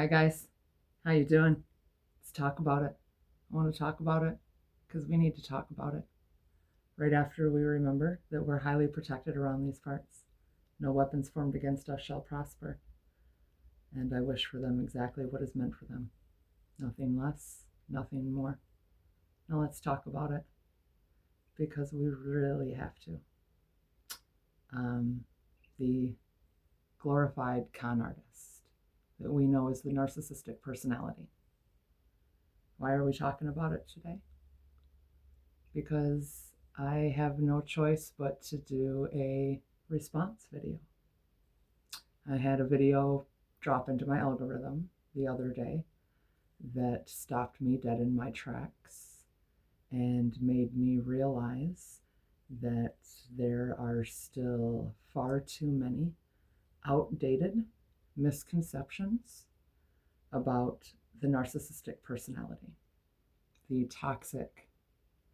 Hi guys, how you doing? Let's talk about it. I want to talk about it because we need to talk about it right after we remember that we're highly protected around these parts. No weapons formed against us shall prosper, and I wish for them exactly what is meant for them. Nothing less, nothing more. Now let's talk about it because we really have to. The glorified con artist that we know as the narcissistic personality. Why are we talking about it today? Because I have no choice but to do a response video. I had a video drop into my algorithm the other day that stopped me dead in my tracks and made me realize that there are still far too many outdated misconceptions about the narcissistic personality, the toxic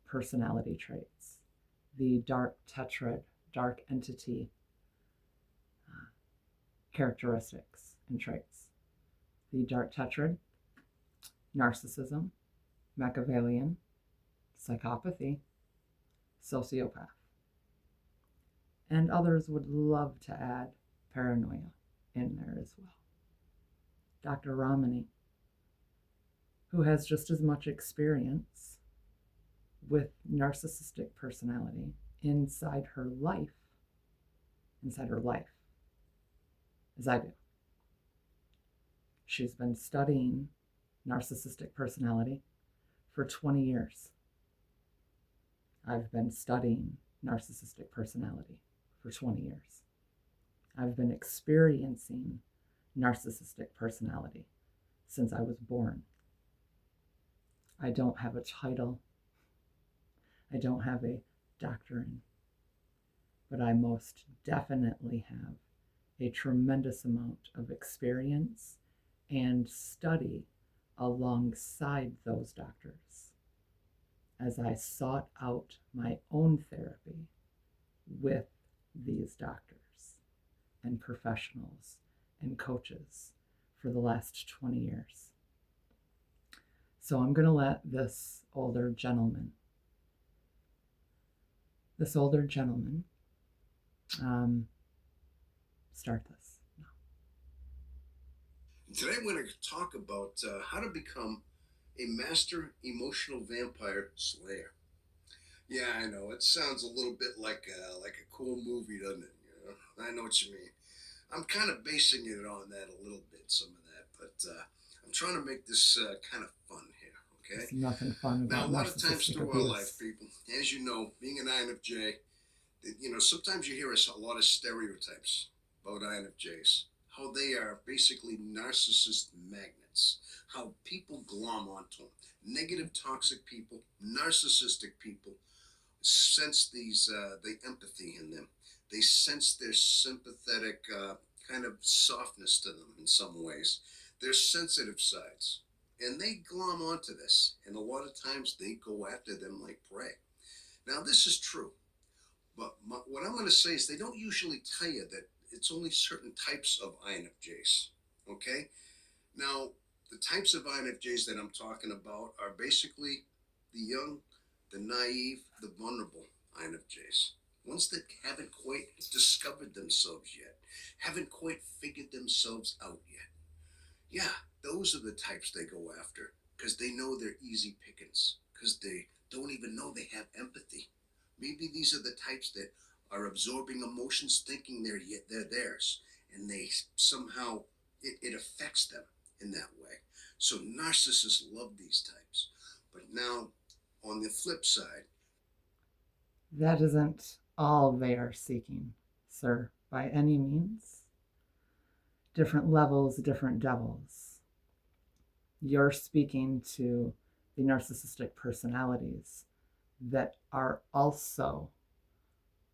personality traits, the dark tetrad, dark entity characteristics and traits. The dark tetrad, narcissism, Machiavellian, psychopathy, sociopath. And others would love to add paranoia in there as well. Dr. Ramani, who has just as much experience with narcissistic personality inside her life, as I do. She's been studying narcissistic personality for 20 years. I've been studying narcissistic personality for 20 years. I've been experiencing narcissistic personality since I was born. I don't have a title. I don't have a doctrine, but I most definitely have a tremendous amount of experience and study alongside those doctors as I sought out my own therapy with these doctors and professionals and coaches for the last 20 years. So I'm going to let this older gentleman start this. Today we're going to talk about how to become a master emotional vampire slayer. Yeah, I know it sounds a little bit like a cool movie, doesn't it? You know, I know what you mean. I'm kind of basing it on that a little bit, some of that, but I'm trying to make this kind of fun here. Okay. There's nothing fun Now, about a lot of times narcissistic through our life, abuse. people, as you know, being an INFJ, sometimes you hear us a lot of stereotypes about INFJs, how they are basically narcissist magnets, how people glom onto them. Negative, toxic people, narcissistic people sense the empathy in them. They sense their sympathetic kind of softness to them in some ways, their sensitive sides. And they glom onto this, and a lot of times they go after them like prey. Now, this is true. But what I'm going to say is they don't usually tell you that it's only certain types of INFJs. Okay? Now, the types of INFJs that I'm talking about are basically the young, the naive, the vulnerable INFJs. Ones that haven't quite discovered themselves yet, haven't quite figured themselves out yet. Yeah, those are the types they go after because they know they're easy pickings, because they don't even know they have empathy. Maybe these are the types that are absorbing emotions, thinking they're theirs, and they somehow it affects them in that way. So narcissists love these types. But now, on the flip side, That isn't all they are seeking, sir, by any means. Different levels, different devils. You're speaking to the narcissistic personalities that are also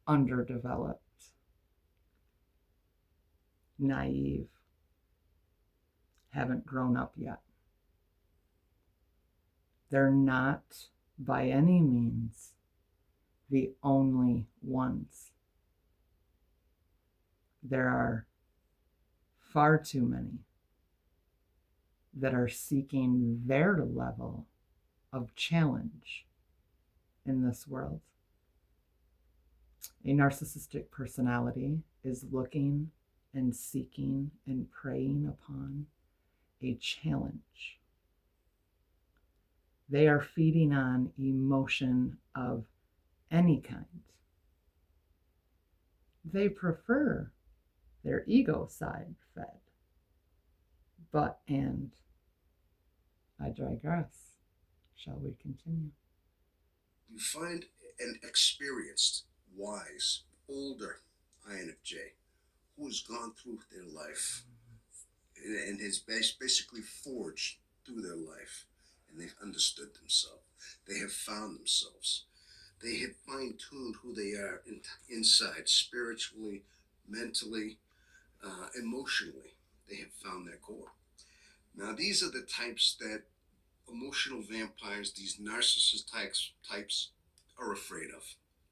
underdeveloped, naive, haven't grown up yet. They're not by any means the only ones. There are far too many that are seeking their level of challenge in this world. A narcissistic personality is looking and seeking and preying upon a challenge. They are feeding on emotion of any kind. They prefer their ego side fed. And I digress. Shall we continue? You find an experienced, wise, older INFJ who has gone through their life and has basically forged through their life, and they've understood themselves. They have found themselves. They have fine-tuned who they are inside, spiritually, mentally, emotionally. They have found their core. Now, these are the types that emotional vampires, these narcissist types are afraid of,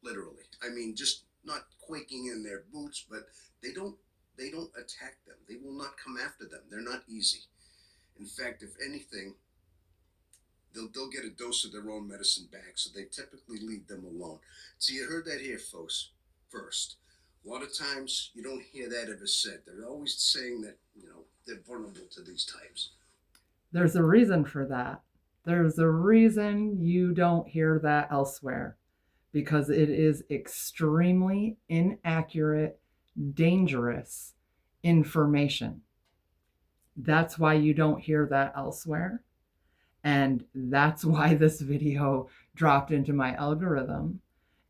literally. I mean, just not quaking in their boots, but they don't attack them. They will not come after them. They're not easy. In fact, if anything, they'll get a dose of their own medicine back, so they typically leave them alone. So you heard that here, folks, first. A lot of times you don't hear that ever said. They're always saying that, they're vulnerable to these types. There's a reason for that. There's a reason you don't hear that elsewhere, because it is extremely inaccurate, dangerous information. That's why you don't hear that elsewhere. And that's why this video dropped into my algorithm.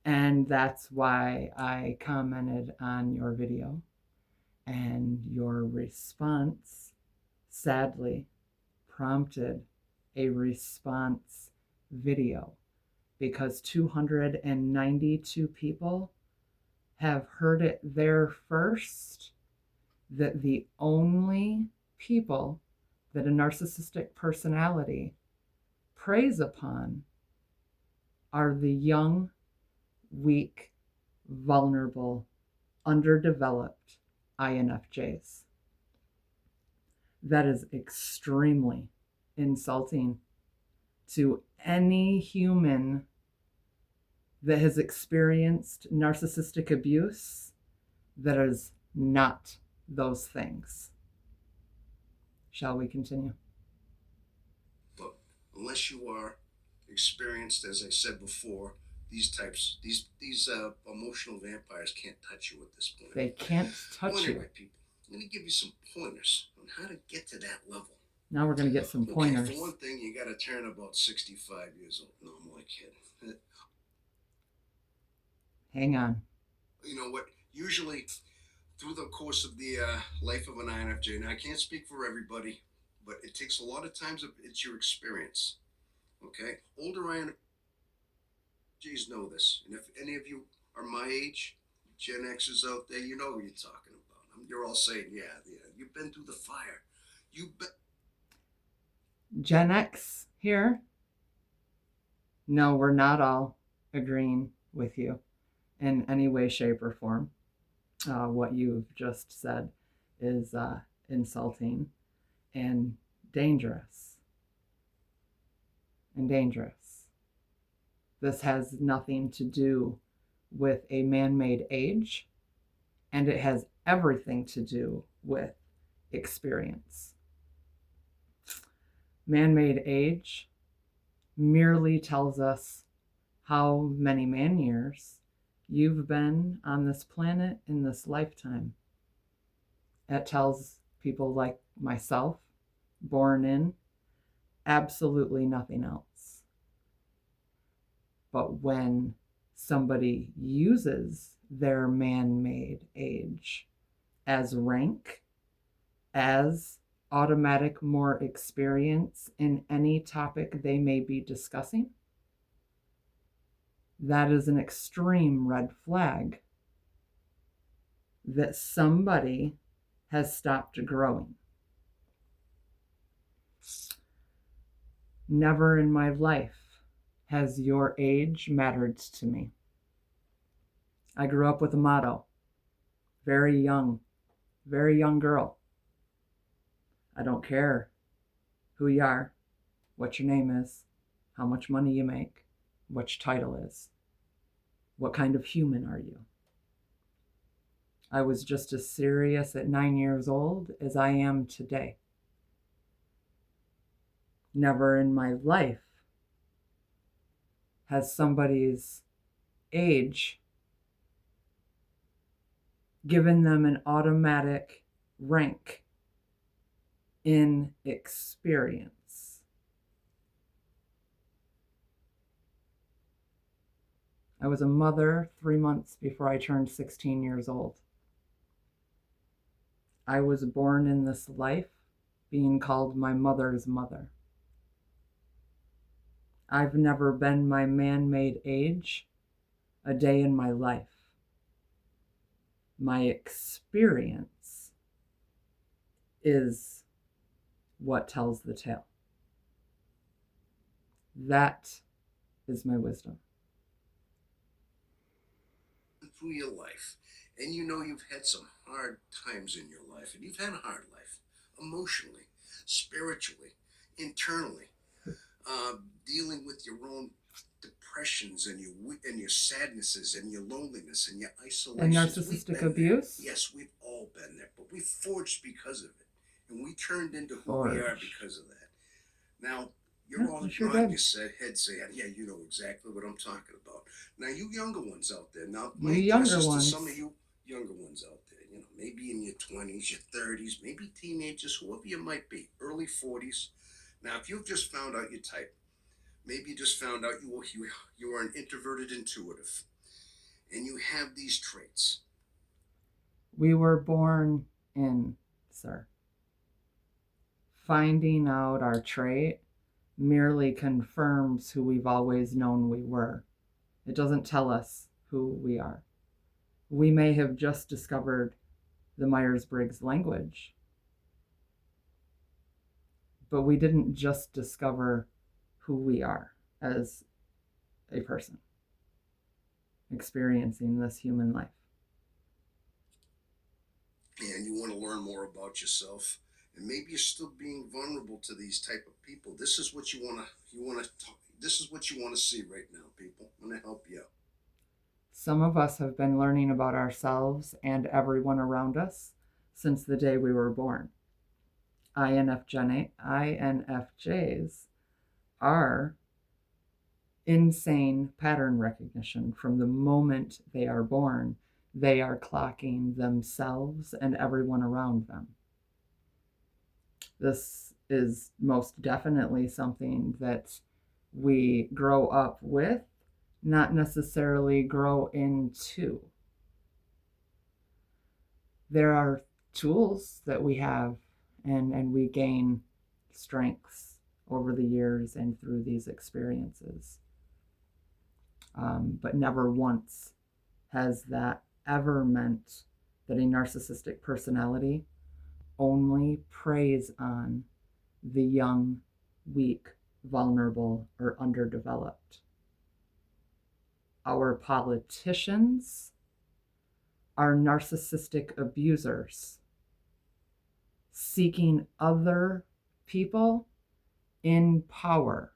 And that's why I commented on your video. And your response, sadly, prompted a response video, because 292 people have heard it there first, that the only people that a narcissistic personality preys upon are the young, weak, vulnerable, underdeveloped INFJs. That is extremely insulting to any human that has experienced narcissistic abuse that is not those things. Shall we continue? But unless you are experienced, as I said before, these emotional vampires can't touch you at this point. They can't touch anyway, you. People, I'm going to give you some pointers on how to get to that level. Now we're going to get some pointers. For one thing, you got to turn about 65 years old. No, I'm only kidding. Hang on. You know what? Usually, through the course of the life of an INFJ, and I can't speak for everybody, but it takes a lot of times. It's your experience. Okay? Older INFJs know this. And if any of you are my age, Gen Xers out there, you know what you're talking about. You're all saying, yeah, you've been through the fire. Gen X here? No, we're not all agreeing with you in any way, shape, or form. What you've just said is insulting and dangerous. This has nothing to do with a man-made age, and it has everything to do with experience. Man-made age merely tells us how many man years you've been on this planet in this lifetime. It tells people like myself, born in, absolutely nothing else. But when somebody uses their man-made age as rank, as automatic more experience in any topic they may be discussing, that is an extreme red flag that somebody has stopped growing. Never in my life has your age mattered to me. I grew up with a motto, very young girl. I don't care who you are, what your name is, how much money you make, what your title is, what kind of human are you. I was just as serious at 9 years old as I am today. Never in my life has somebody's age given them an automatic rank in experience. I was a mother 3 months before I turned 16 years old. I was born in this life being called my mother's mother. I've never been my man-made age a day in my life. My experience is what tells the tale. That is my wisdom. Through your life, and you know you've had some hard times in your life, and you've had a hard life, emotionally, spiritually, internally, dealing with your own depressions and your sadnesses and your loneliness and your isolation. And narcissistic abuse? There. Yes, we've all been there, but we forged because of it, and we turned into who we are because of that. Now, you're all nodding your head saying, yeah, you know exactly what I'm talking about. Now, you younger ones out there, now, my younger to ones. some of you younger ones out there, you know, maybe in your 20s, your 30s, maybe teenagers, whoever you might be, early 40s. Now, if you've just found out your type, maybe you just found out you are an introverted intuitive, and you have these traits. We were born in, sir. Finding out our trait merely confirms who we've always known we were. It doesn't tell us who we are. We may have just discovered the Myers-Briggs language, but we didn't just discover who we are as a person experiencing this human life. And you want to learn more about yourself, and maybe you're still being vulnerable to these type of people. This is what you want to talk. This is what you want to see right now, people. I'm going to help you out. Some of us have been learning about ourselves and everyone around us since the day we were born. INFJs are insane pattern recognition. From the moment they are born, they are clocking themselves and everyone around them. This is most definitely something that we grow up with, not necessarily grow into. There are tools that we have, and we gain strengths over the years and through these experiences. But never once has that ever meant that a narcissistic personality only preys on the young, weak, vulnerable, or underdeveloped. Our politicians are narcissistic abusers seeking other people in power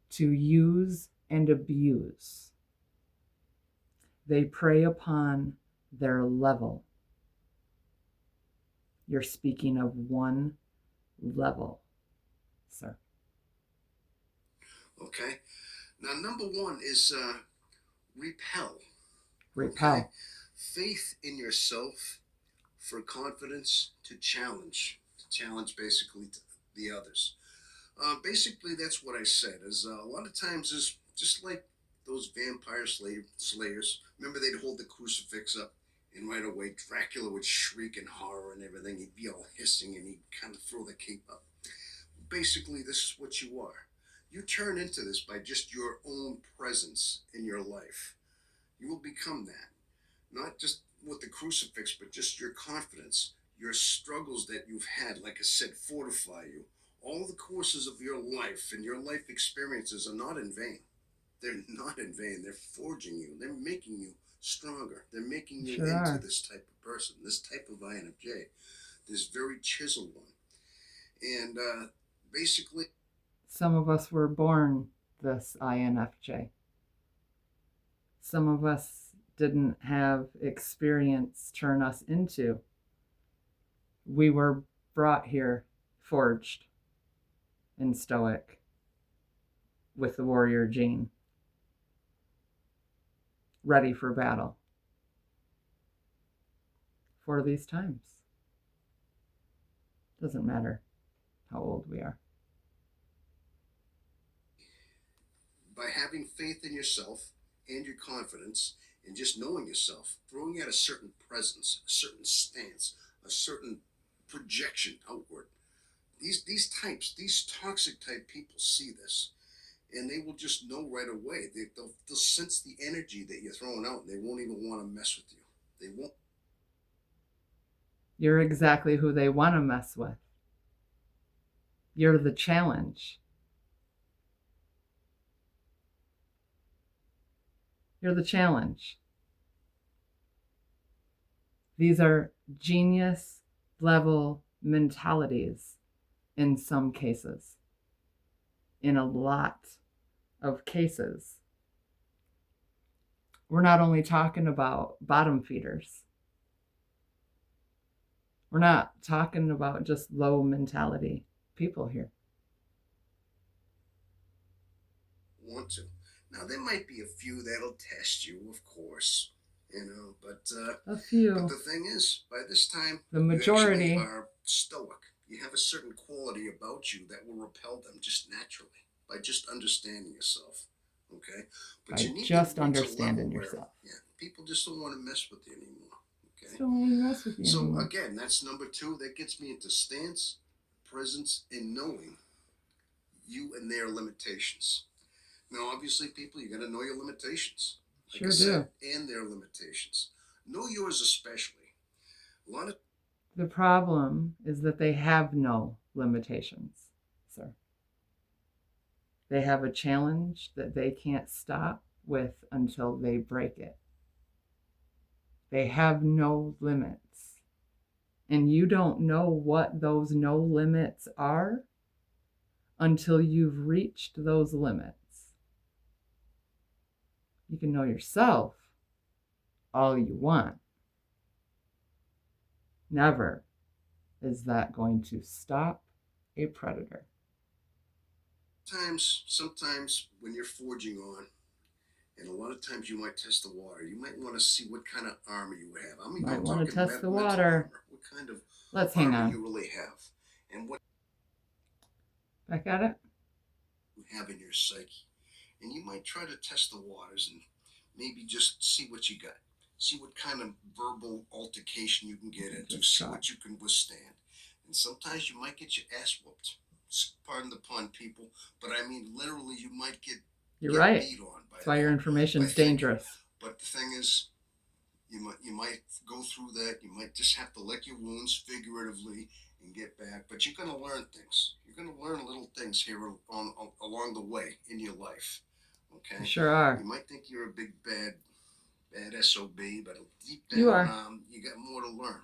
to use and abuse. They prey upon their level. You're speaking of one level, sir. Okay. Now, number one is repel. Repel. Okay? Faith in yourself for confidence to challenge basically the others. Basically, that's what I said. Is a lot of times is just like those vampire slayers. Remember, they'd hold the crucifix up, and right away Dracula would shriek in horror and everything. He'd be all hissing, and he'd kind of throw the cape up. Basically, this is what you are. You turn into this by just your own presence in your life. You will become that. Not just with the crucifix, but just your confidence, your struggles that you've had, like I said, fortify you. All the courses of your life and your life experiences are not in vain. They're not in vain. They're forging you. They're making you stronger. They're making you into this type of person, this type of INFJ, this very chiseled one. And basically, Some of us were born this INFJ. Some of us didn't have experience turn us into. We were brought here forged and stoic with the warrior gene, ready for battle for these times. Doesn't matter how old we are. by having faith in yourself and your confidence and just knowing yourself, throwing out a certain presence, a certain stance, a certain projection outward. These types, these toxic type people see this, and they will just know right away. They'll sense the energy that you're throwing out, and they won't even want to mess with you. They won't. You're exactly who they want to mess with. You're the challenge. You're the challenge. These are genius level mentalities in some cases. In a lot of cases. We're not only talking about bottom feeders. We're not talking about just low mentality people here. Want to. Now, there might be a few that'll test you, of course, but a few. But the thing is, by this time, the majority you are stoic. You have a certain quality about you that will repel them just naturally by just understanding yourself. Okay, but by you need just understanding yourself. Yeah, people just don't want to mess with you anymore. Okay, just don't want to mess with you so anymore. Again, that's number 2. That gets me into stance, presence, and knowing you and their limitations. Now, obviously, people, you got to know your limitations. Like sure I said, do. And their limitations. Know yours especially. A lot of the problem is that they have no limitations, sir. They have a challenge that they can't stop with until they break it. They have no limits. And you don't know what those no limits are until you've reached those limits. You can know yourself all you want. Never is that going to stop a predator. Sometimes when you're forging on, and a lot of times you might test the water, you might want to see what kind of armor you have. I mean, might want to test the water. What kind of Let's hang on. you really have, and what back at it. You have in your psyche, and you might try to test the waters and maybe just see what you got. See what kind of verbal altercation you can get into. See what you can withstand. And sometimes you might get your ass whooped. Pardon the pun, people, but I mean literally, you might get. You're right. Beat on by that's why your information is dangerous. But the thing is, you might go through that. You might just have to lick your wounds figuratively and get back. But you're going to learn things. You're going to learn little things here along the way in your life. Okay. You sure are. You might think you're a big bad SOB, but deep down, you got more to learn.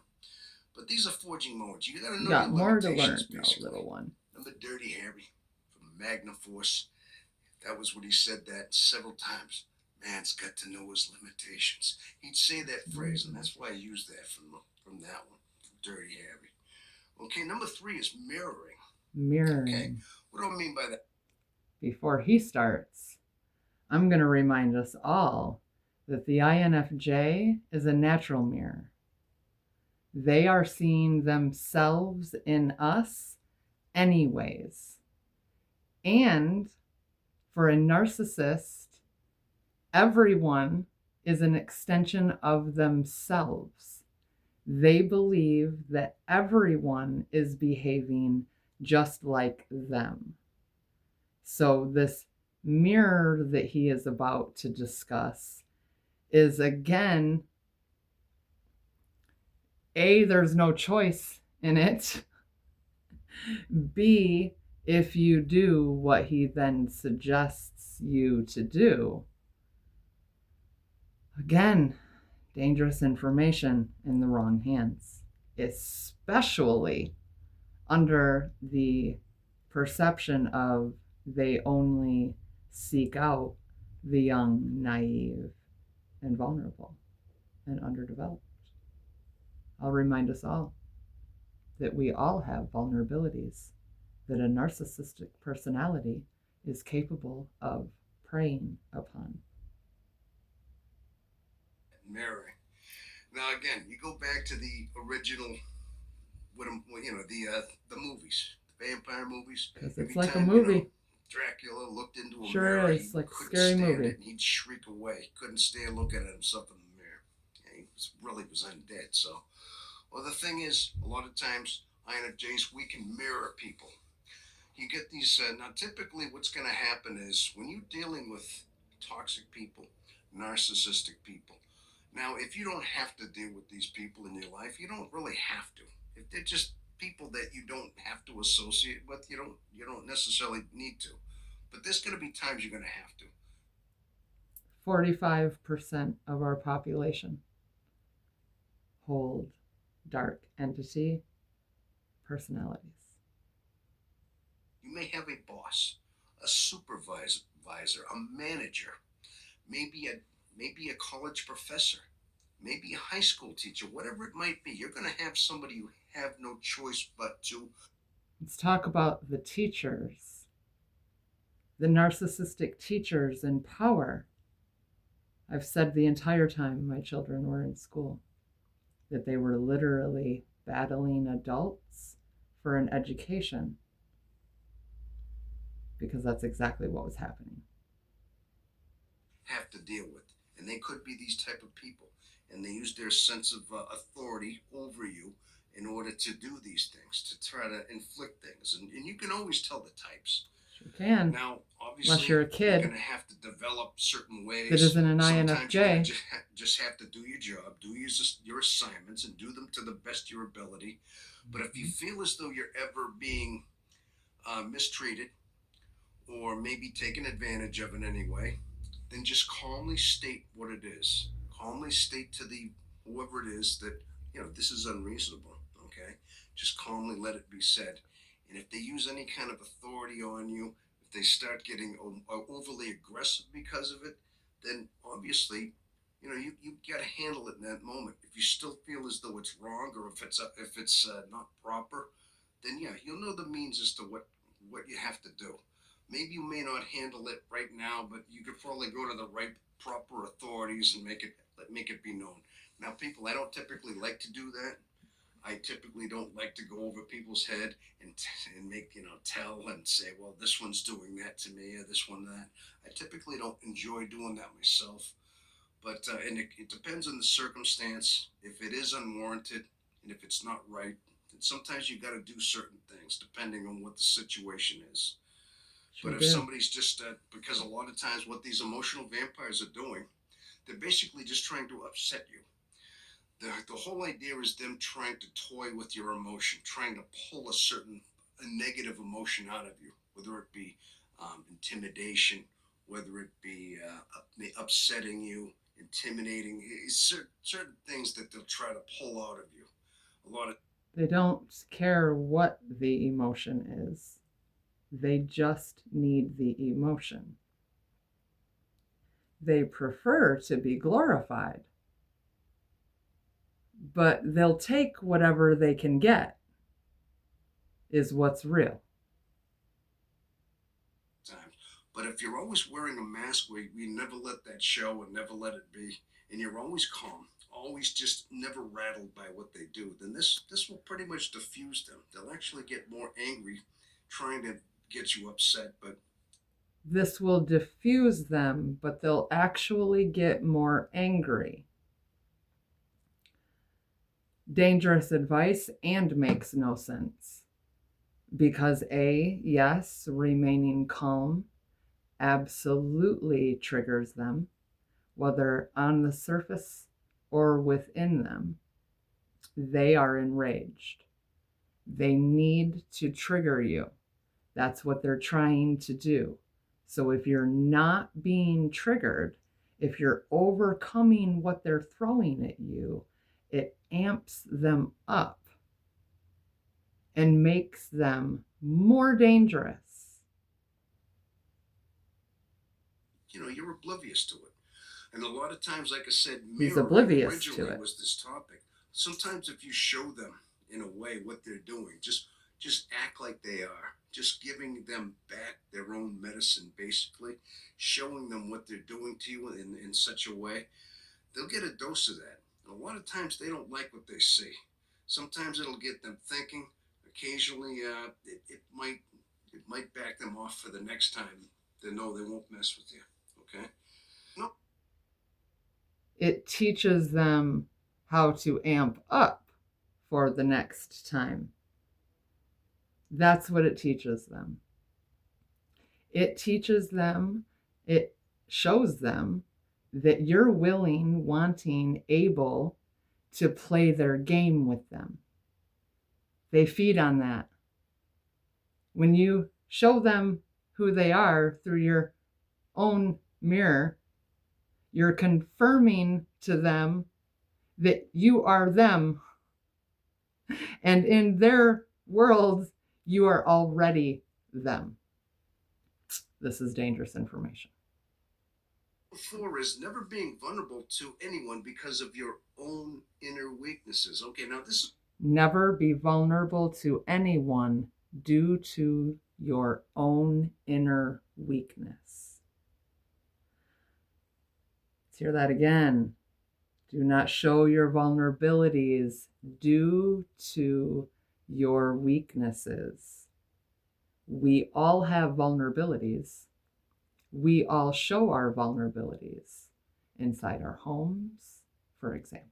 But these are forging moments. You got to know your more to learn, basically. No, little one. Remember Dirty Harry from Magnum Force? That was what he said that several times. Man's got to know his limitations. He'd say that phrase, and that's why I used that from that one, from Dirty Harry. Okay, number 3 is mirroring. Mirroring. Okay, what do I mean by that? Before he starts, I'm going to remind us all that the INFJ is a natural mirror. They are seeing themselves in us anyways. And for a narcissist, everyone is an extension of themselves. They believe that everyone is behaving just like them. So this mirror that he is about to discuss is, again, A, there's no choice in it. B, if you do what he then suggests you to do, again, dangerous information in the wrong hands, especially under the perception of they only seek out the young, naive, and vulnerable and underdeveloped. I'll remind us all that we all have vulnerabilities that a narcissistic personality is capable of preying upon. Mirroring. Now, again, you go back to the original, the movies, the vampire movies. Because Every it's like a time, movie. Dracula looked into a Sure mirror, is, he like a couldn't scary stand movie. it, and he'd shriek away. He couldn't stand looking at himself in the mirror. And he was undead. So, well, the thing is, a lot of times, INFJs, we can mirror people. You get these. Now, typically, what's going to happen is when you're dealing with toxic people, narcissistic people. Now, if you don't have to deal with these people in your life, you don't really have to. If they're just people that you don't have to associate with, you don't necessarily need to. But there's going to be times you're going to have to. 45% of our population hold dark entity personalities. You may have a boss, a supervisor, a manager, maybe a college professor, maybe a high school teacher, whatever it might be. You're going to have somebody you have no choice but to. Let's talk about the teachers. The narcissistic teachers in power. I've said the entire time my children were in school that they were literally battling adults for an education, because that's exactly what was happening. Have to deal with, and they could be these type of people, and they use their sense of authority over you in order to do these things, to try to inflict things, and you can always tell the types. Sure can. Now, obviously, unless you're a kid, you're going to have to develop certain ways. That isn't an Sometimes INFJ. you just have to do your job, do your assignments, and do them to the best of your ability. But if you feel as though you're ever being mistreated or maybe taken advantage of in any way, then just calmly state what it is. Calmly state to the whoever it is that this is unreasonable. Okay, just calmly let it be said. And if they use any kind of authority on you, if they start getting overly aggressive because of it, then obviously, you got to handle it in that moment. If you still feel as though it's wrong or if it's not proper, then yeah, you'll know the means as to what you have to do. Maybe you may not handle it right now, but you could probably go to the right proper authorities and make it be known. Now, people, I don't typically like to do that. I typically don't like to go over people's head and make tell and say, well, this one's doing that to me or this one that. I typically don't enjoy doing that myself. But and it depends on the circumstance. If it is unwarranted and if it's not right, then sometimes you got to do certain things depending on what the situation is. Sure But if do. somebody's just because a lot of times what these emotional vampires are doing, they're basically just trying to upset you. The whole idea is them trying to toy with your emotion, trying to pull a negative emotion out of you, whether it be intimidation, whether it be upsetting you, intimidating, certain things that they'll try to pull out of you. They don't care what the emotion is. They just need the emotion. They prefer to be glorified, but they'll take whatever they can get, is what's real. But if you're always wearing a mask where you never let that show and never let it be, and you're always calm, always just never rattled by what they do, then this will pretty much diffuse them. They'll actually get more angry trying to get you upset, but this will diffuse them, but they'll actually get more angry. Dangerous advice and makes no sense. Because yes, remaining calm absolutely triggers them, whether on the surface or within them. They are enraged. They need to trigger you. That's what they're trying to do. So if you're not being triggered, if you're overcoming what they're throwing at you, it amps them up. and makes them more dangerous. You're oblivious to it. And a lot of times, like I said, He's mirroring oblivious to originally it. was this topic. Sometimes if you show them in a way what they're doing, just act like they are. Just giving them back their own medicine, basically, showing them what they're doing to you in such a way, they'll get a dose of that. And a lot of times they don't like what they see. Sometimes it'll get them thinking. Occasionally, it might back them off for the next time. They know they won't mess with you. Okay. No. It teaches them how to amp up for the next time. That's what it teaches them. It teaches them, it shows them that you're willing, wanting, able to play their game with them. They feed on that. When you show them who they are through your own mirror, you're confirming to them that you are them. And in their world, you are already them. This is dangerous information. Four is never being vulnerable to anyone because of your own inner weaknesses. Okay, now this is Never be vulnerable to anyone due to your own inner weakness. Let's hear that again. Do not show your vulnerabilities due to your weaknesses. We all have vulnerabilities. We all show our vulnerabilities inside our homes, for example.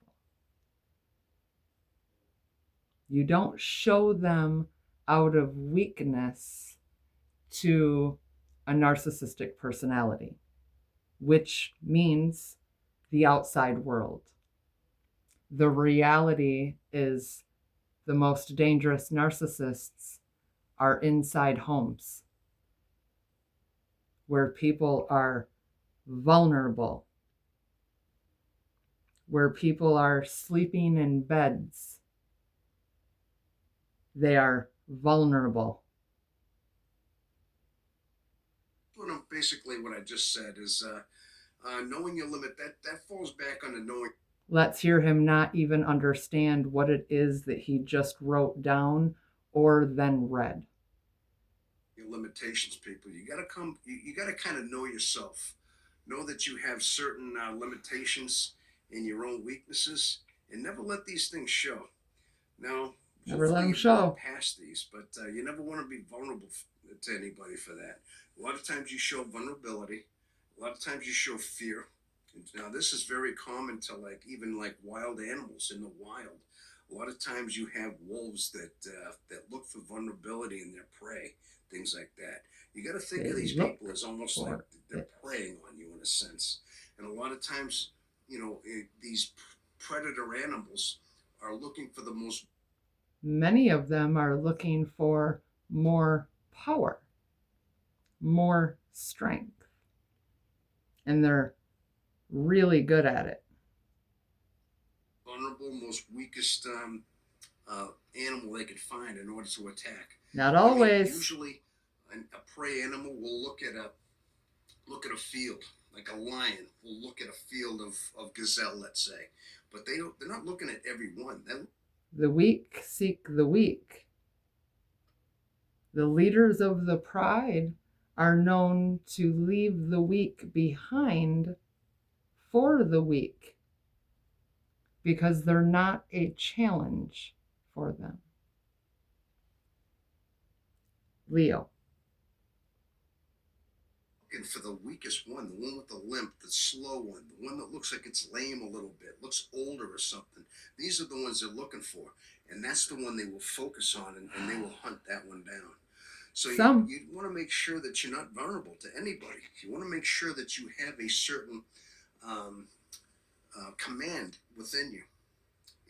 You don't show them out of weakness to a narcissistic personality, which means the outside world. The reality is the most dangerous narcissists are inside homes where people are vulnerable, where people are sleeping in beds. They are vulnerable. basically what I just said is knowing your limit. That falls back on the knowing. Let's hear him not even understand what it is that he just wrote down or then read. Your limitations, people. You gotta come. You gotta kind of know yourself. Know that you have certain limitations in your own weaknesses, and never let these things show. Now, Never let hopefully them you've show. gone past these, but you never want to be vulnerable to anybody for that. A lot of times you show vulnerability. A lot of times you show fear. Now this is very common to even wild animals in the wild. A lot of times you have wolves that look for vulnerability in their prey, things like that. You got to think of these people as almost like they're preying on you in a sense. And a lot of times, these predator animals are looking for the most. Many of them are looking for more power, more strength, and they're really good at it. Vulnerable, most weakest animal they could find in order to attack. Not always. Usually, a prey animal will look at a field, like a lion will look at a field of gazelle, let's say, but they're not looking at every one. The weak seek the weak. The leaders of the pride are known to leave the weak behind for the weak because they're not a challenge for them. Leo. Looking for the weakest one, the one with the limp, the slow one, the one that looks like it's lame a little bit, looks older or something. These are the ones they're looking for, and that's the one they will focus on, and they will hunt that one down. So you want to make sure that you're not vulnerable to anybody. You want to make sure that you have a certain command within you.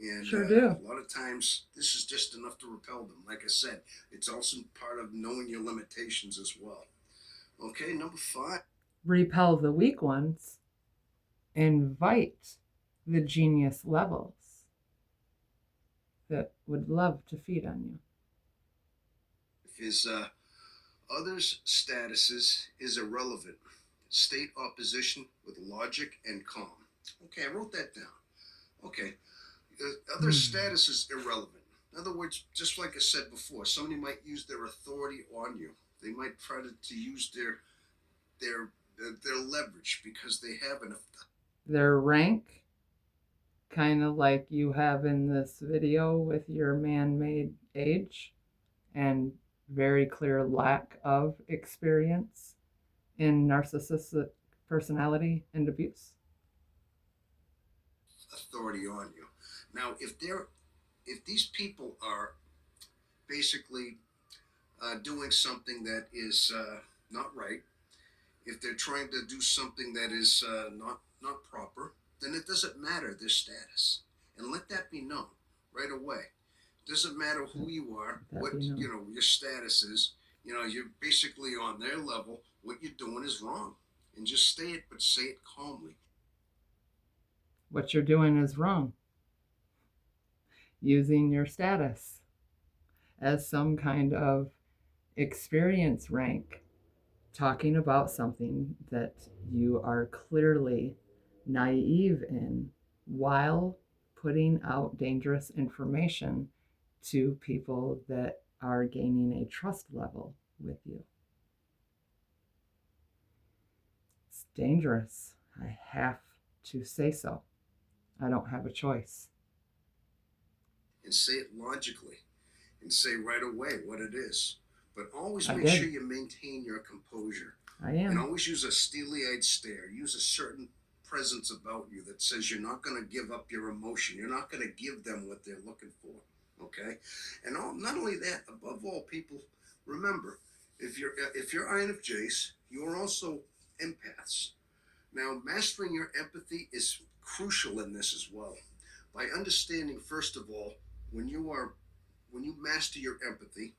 And sure do. A lot of times, this is just enough to repel them. Like I said, it's also part of knowing your limitations as well. Okay, number 5. Repel the weak ones. Invite the genius levels that would love to feed on you. His others' statuses is irrelevant. State opposition with logic and calm. Okay, I wrote that down. Okay, other status is irrelevant. In other words, just like I said before, somebody might use their authority on you. They might try to use their their leverage because they have enough. Their rank, kind of like you have in this video with your man-made age and very clear lack of experience in narcissistic personality and abuse. Authority on you. Now, if these people are basically doing something that is not right, if they're trying to do something that is not proper, then it doesn't matter their status, and let that be known right away. It doesn't matter who you are, what your status is. You're basically on their level. What you're doing is wrong, and just say it, but say it calmly. What you're doing is wrong. Using your status as some kind of experience rank, talking about something that you are clearly naive in while putting out dangerous information to people that are gaining a trust level with you. It's dangerous. I have to say so. I don't have a choice. And say it logically and say right away what it is. But always make sure you maintain your composure. I am. And always use a steely-eyed stare. Use a certain presence about you that says you're not going to give up your emotion. You're not going to give them what they're looking for. Okay? And not only that, above all, people, remember, if you're INFJs, you're also empaths. Now, mastering your empathy is crucial in this as well. By understanding, first of all, when you master your empathy,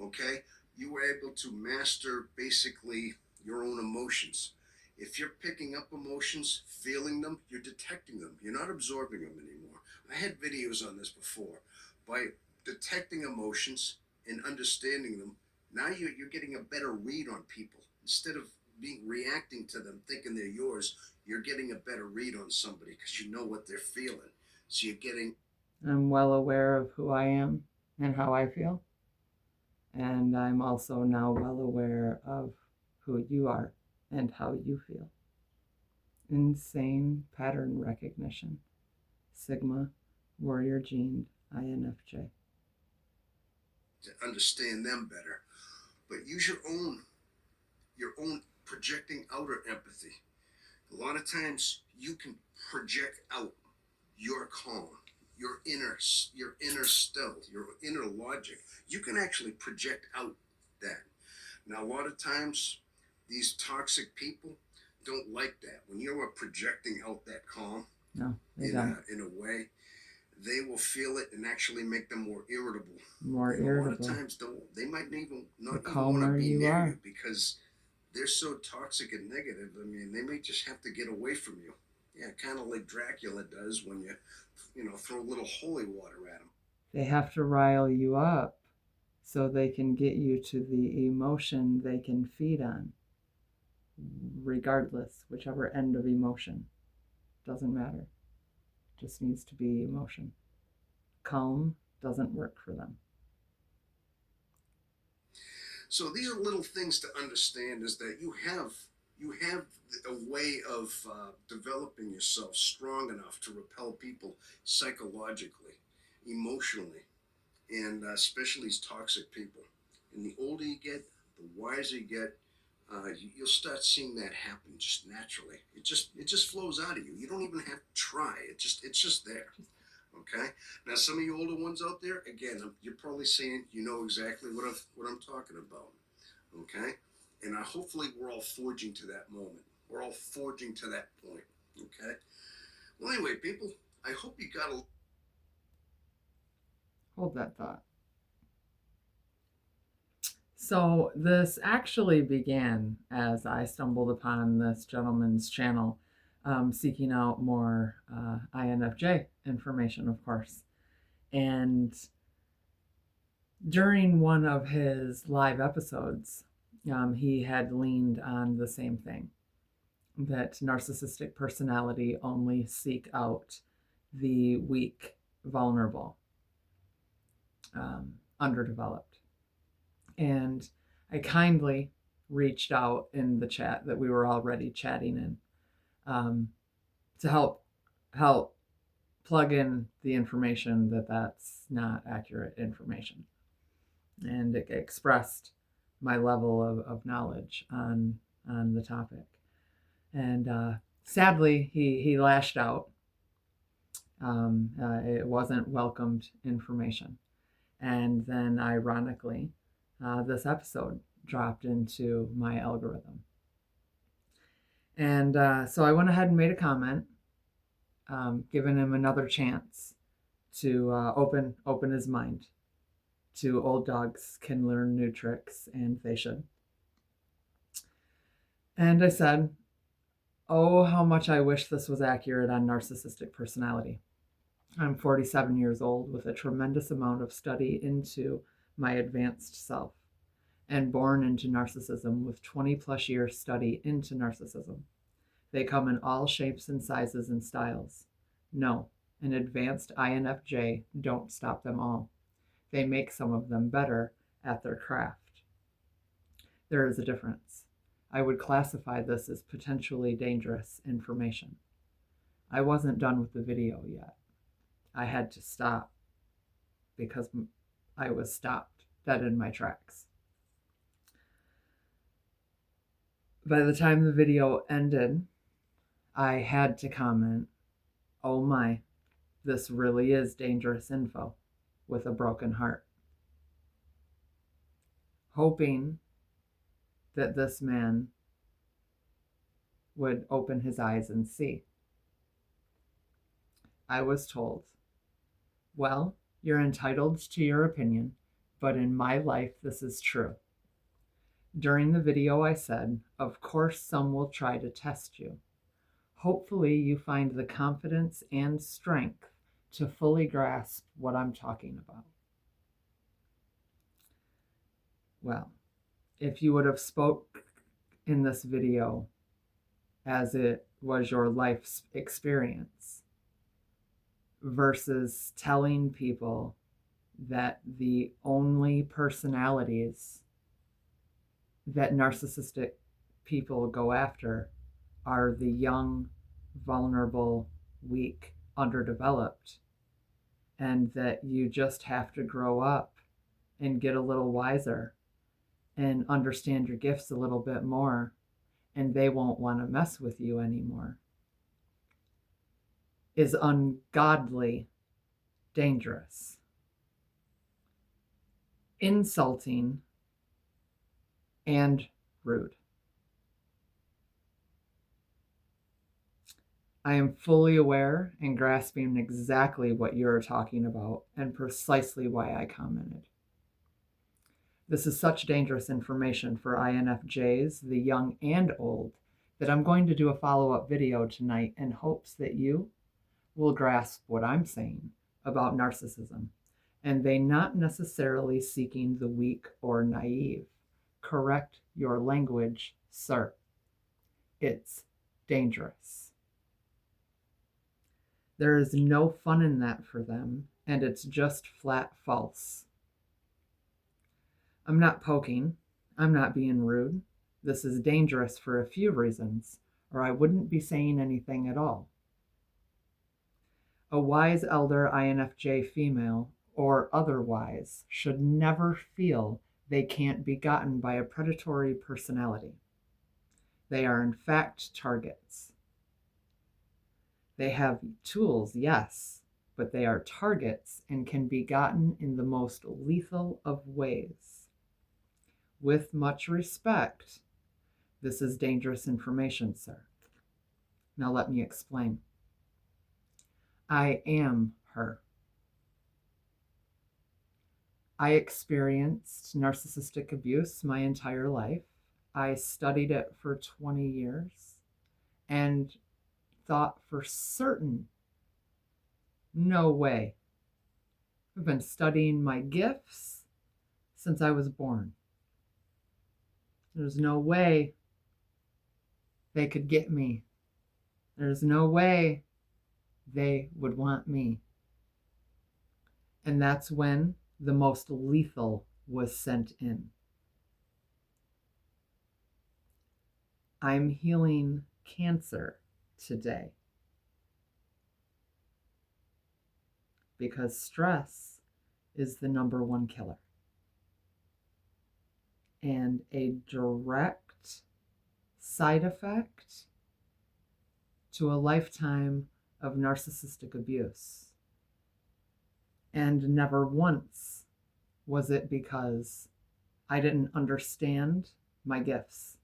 okay, you are able to master basically your own emotions. If you're picking up emotions, feeling them, you're detecting them. You're not absorbing them anymore. I had videos on this before. By detecting emotions and understanding them, now you're getting a better read on people. Instead of reacting to them thinking they're yours, you're getting a better read on somebody because you know what they're feeling. So you're getting... I'm well aware of who I am and how I feel. And I'm also now well aware of who you are and how you feel. Insane pattern recognition. Sigma, warrior gene, INFJ. To understand them better. But use your own projecting outer empathy. A lot of times you can project out your calm, your inner stealth, your inner logic. You can actually project out that. Now, a lot of times, these toxic people don't like that. When you are projecting out that calm, in a way, they will feel it and actually make them more irritable. Irritable. A lot of times, they might not even want to be near you because they're so toxic and negative. I mean, they may just have to get away from you. Yeah, kind of like Dracula does when you throw a little holy water at them. They have to rile you up so they can get you to the emotion they can feed on. Regardless, whichever end of emotion. Doesn't matter. Just needs to be emotion. Calm doesn't work for them. So these are little things to understand, is that you have a way of developing yourself strong enough to repel people psychologically, emotionally, and especially these toxic people. And the older you get, the wiser you get, you'll start seeing that happen just naturally. It just flows out of you. You don't even have to try. It's just there. Okay. Now, some of you older ones out there, again, you're probably saying you know exactly what I'm talking about. Okay. And hopefully we're all forging to that moment. We're all forging to that point. Okay. Well, anyway, people, I hope you got a... Hold that thought. So this actually began as I stumbled upon this gentleman's channel, seeking out more INFJ information, of course. And During one of his live episodes, he had leaned on the same thing, that narcissistic personality only seek out the weak, vulnerable, underdeveloped. And I kindly reached out in the chat that we were already chatting in, to help plug in the information that that's not accurate information, and it expressed my level of knowledge on the topic. And sadly, he lashed out. It wasn't welcomed information. And then, ironically, this episode dropped into my algorithm. And so I went ahead and made a comment, giving him another chance to open his mind to old dogs can learn new tricks, and they should. And I said, oh, how much I wish this was accurate on narcissistic personality. I'm 47 years old with a tremendous amount of study into my advanced self, and born into narcissism with 20 plus years study into narcissism. They come in all shapes and sizes and styles. No, an advanced INFJ don't stop them all. They make some of them better at their craft. There is a difference. I would classify this as potentially dangerous information. I wasn't done with the video yet. I had to stop because I was stopped dead in my tracks. By the time the video ended, I had to comment, oh my, this really is dangerous info, with a broken heart, hoping that this man would open his eyes and see. I was told, well, you're entitled to your opinion, but in my life, this is true. During the video, I said, of course, some will try to test you. Hopefully, you find the confidence and strength to fully grasp what I'm talking about. Well, if you would have spoke in this video as it was your life's experience versus telling people that the only personalities that narcissistic people go after are the young, vulnerable, weak, underdeveloped, and that you just have to grow up and get a little wiser and understand your gifts a little bit more, and they won't want to mess with you anymore, is ungodly dangerous, insulting, and rude. I am fully aware and grasping exactly what you're talking about and precisely why I commented. This is such dangerous information for INFJs, the young and old, that I'm going to do a follow-up video tonight in hopes that you will grasp what I'm saying about narcissism, and they not necessarily seeking the weak or naive. Correct your language, sir. It's dangerous. There is no fun in that for them, and it's just flat false. I'm not poking. I'm not being rude. This is dangerous for a few reasons, or I wouldn't be saying anything at all. A wise elder INFJ female, or otherwise, should never feel they can't be gotten by a predatory personality. They are in fact targets. They have tools, yes, but they are targets and can be gotten in the most lethal of ways. With much respect, this is dangerous information, sir. Now let me explain. I am her. I experienced narcissistic abuse my entire life. I studied it for 20 years and thought for certain, no way. I've been studying my gifts since I was born. There's no way they could get me. There's no way they would want me. And that's when the most lethal was sent in. I'm healing cancer today because stress is the #1 killer. And a direct side effect to a lifetime of narcissistic abuse. And never once was it because I didn't understand my gifts.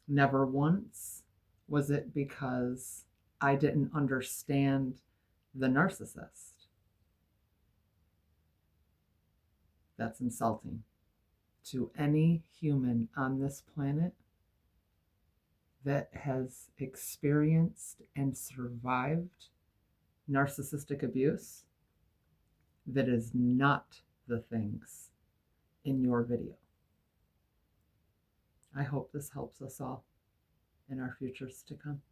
Never once was it because I didn't understand the narcissist. That's insulting to any human on this planet that has experienced and survived narcissistic abuse that is not the things in your video. I hope this helps us all in our futures to come.